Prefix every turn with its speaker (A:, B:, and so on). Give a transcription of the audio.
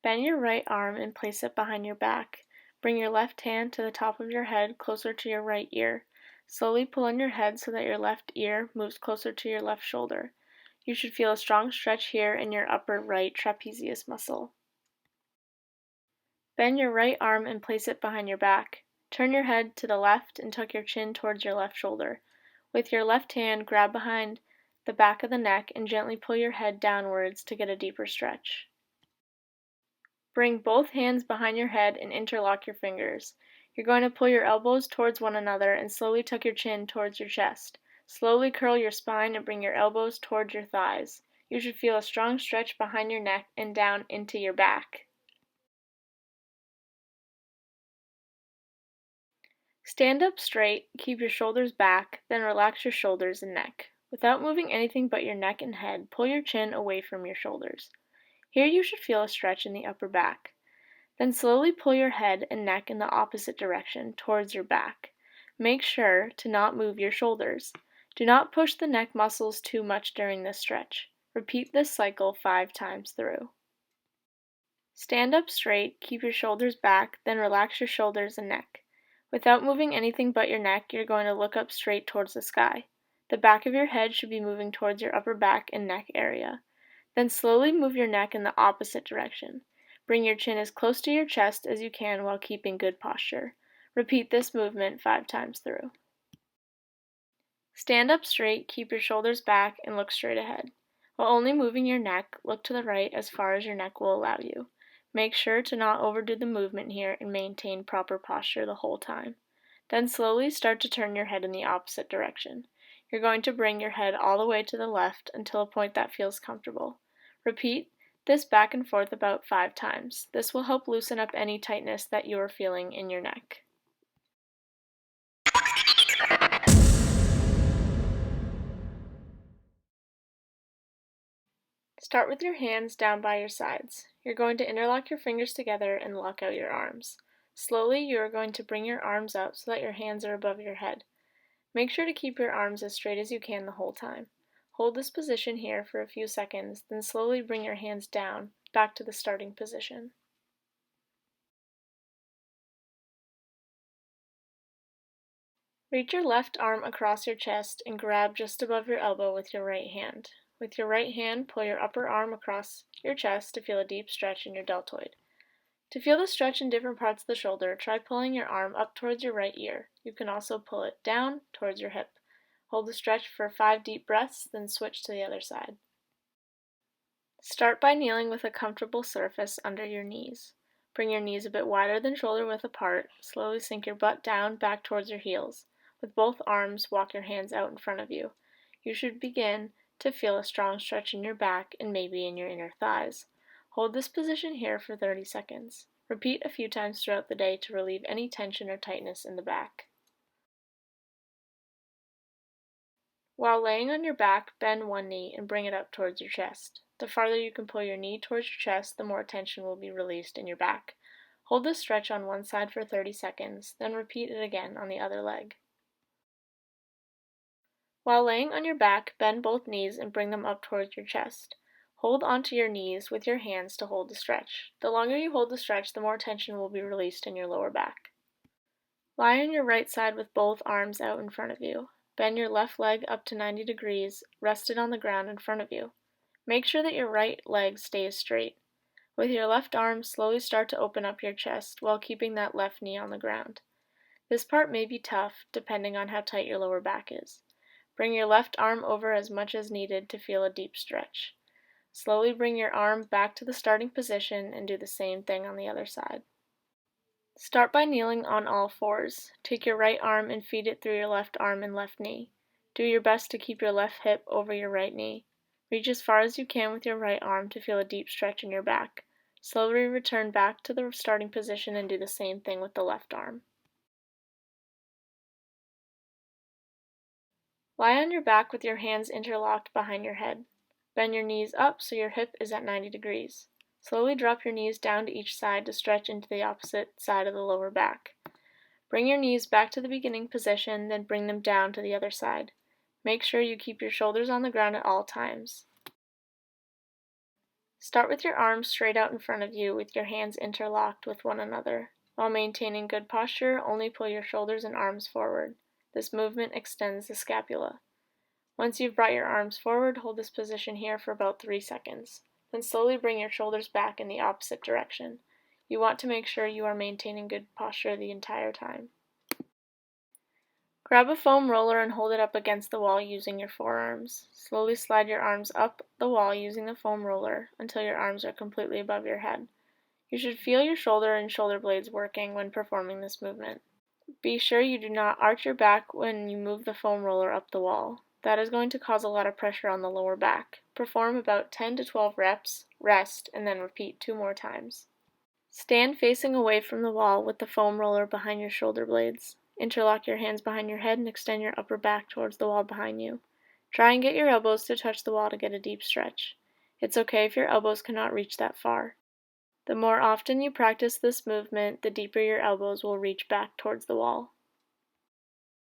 A: Bend your right arm and place it behind your back. Bring your left hand to the top of your head, closer to your right ear. Slowly pull in your head so that your left ear moves closer to your left shoulder. You should feel a strong stretch here in your upper right trapezius muscle. Bend your right arm and place it behind your back. Turn your head to the left and tuck your chin towards your left shoulder. With your left hand, grab behind the back of the neck and gently pull your head downwards to get a deeper stretch. Bring both hands behind your head and interlock your fingers. You're going to pull your elbows towards one another and slowly tuck your chin towards your chest. Slowly curl your spine and bring your elbows towards your thighs. You should feel a strong stretch behind your neck and down into your back. Stand up straight, keep your shoulders back, then relax your shoulders and neck. Without moving anything but your neck and head, pull your chin away from your shoulders. Here you should feel a stretch in the upper back. Then slowly pull your head and neck in the opposite direction, towards your back. Make sure to not move your shoulders. Do not push the neck muscles too much during this stretch. Repeat this cycle 5 times through. Stand up straight, keep your shoulders back, then relax your shoulders and neck. Without moving anything but your neck, you're going to look up straight towards the sky. The back of your head should be moving towards your upper back and neck area. Then slowly move your neck in the opposite direction. Bring your chin as close to your chest as you can while keeping good posture. Repeat this movement 5 times through. Stand up straight, keep your shoulders back, and look straight ahead. While only moving your neck, look to the right as far as your neck will allow you. Make sure to not overdo the movement here and maintain proper posture the whole time. Then slowly start to turn your head in the opposite direction. You're going to bring your head all the way to the left until a point that feels comfortable. Repeat this back and forth about 5 times. This will help loosen up any tightness that you are feeling in your neck. Start with your hands down by your sides. You're going to interlock your fingers together and lock out your arms. Slowly, you are going to bring your arms up so that your hands are above your head. Make sure to keep your arms as straight as you can the whole time. Hold this position here for a few seconds, then slowly bring your hands down, back to the starting position. Reach your left arm across your chest and grab just above your elbow with your right hand. With your right hand, pull your upper arm across your chest to feel a deep stretch in your deltoid. To feel the stretch in different parts of the shoulder, try pulling your arm up towards your right ear. You can also pull it down towards your hip. Hold the stretch for 5 deep breaths, then switch to the other side. Start by kneeling with a comfortable surface under your knees. Bring your knees a bit wider than shoulder width apart. Slowly sink your butt down back towards your heels. With both arms, walk your hands out in front of you. You should begin to feel a strong stretch in your back and maybe in your inner thighs. Hold this position here for 30 seconds. Repeat a few times throughout the day to relieve any tension or tightness in the back. While laying on your back, bend one knee and bring it up towards your chest. The farther you can pull your knee towards your chest, the more tension will be released in your back. Hold this stretch on one side for 30 seconds, then repeat it again on the other leg. While laying on your back, bend both knees and bring them up towards your chest. Hold onto your knees with your hands to hold the stretch. The longer you hold the stretch, the more tension will be released in your lower back. Lie on your right side with both arms out in front of you. Bend your left leg up to 90 degrees, rested on the ground in front of you. Make sure that your right leg stays straight. With your left arm, slowly start to open up your chest while keeping that left knee on the ground. This part may be tough, depending on how tight your lower back is. Bring your left arm over as much as needed to feel a deep stretch. Slowly bring your arm back to the starting position and do the same thing on the other side. Start by kneeling on all fours. Take your right arm and feed it through your left arm and left knee. Do your best to keep your left hip over your right knee. Reach as far as you can with your right arm to feel a deep stretch in your back. Slowly return back to the starting position and do the same thing with the left arm. Lie on your back with your hands interlocked behind your head. Bend your knees up so your hip is at 90 degrees. Slowly drop your knees down to each side to stretch into the opposite side of the lower back. Bring your knees back to the beginning position, then bring them down to the other side. Make sure you keep your shoulders on the ground at all times. Start with your arms straight out in front of you with your hands interlocked with one another. While maintaining good posture, only pull your shoulders and arms forward. This movement extends the scapula. Once you've brought your arms forward, hold this position here for about 3 seconds. Then slowly bring your shoulders back in the opposite direction. You want to make sure you are maintaining good posture the entire time. Grab a foam roller and hold it up against the wall using your forearms. Slowly slide your arms up the wall using the foam roller until your arms are completely above your head. You should feel your shoulder and shoulder blades working when performing this movement. Be sure you do not arch your back when you move the foam roller up the wall. That is going to cause a lot of pressure on the lower back. Perform about 10 to 12 reps, rest, and then repeat 2 more times. Stand facing away from the wall with the foam roller behind your shoulder blades. Interlock your hands behind your head and extend your upper back towards the wall behind you. Try and get your elbows to touch the wall to get a deep stretch. It's okay if your elbows cannot reach that far. The more often you practice this movement, the deeper your elbows will reach back towards the wall.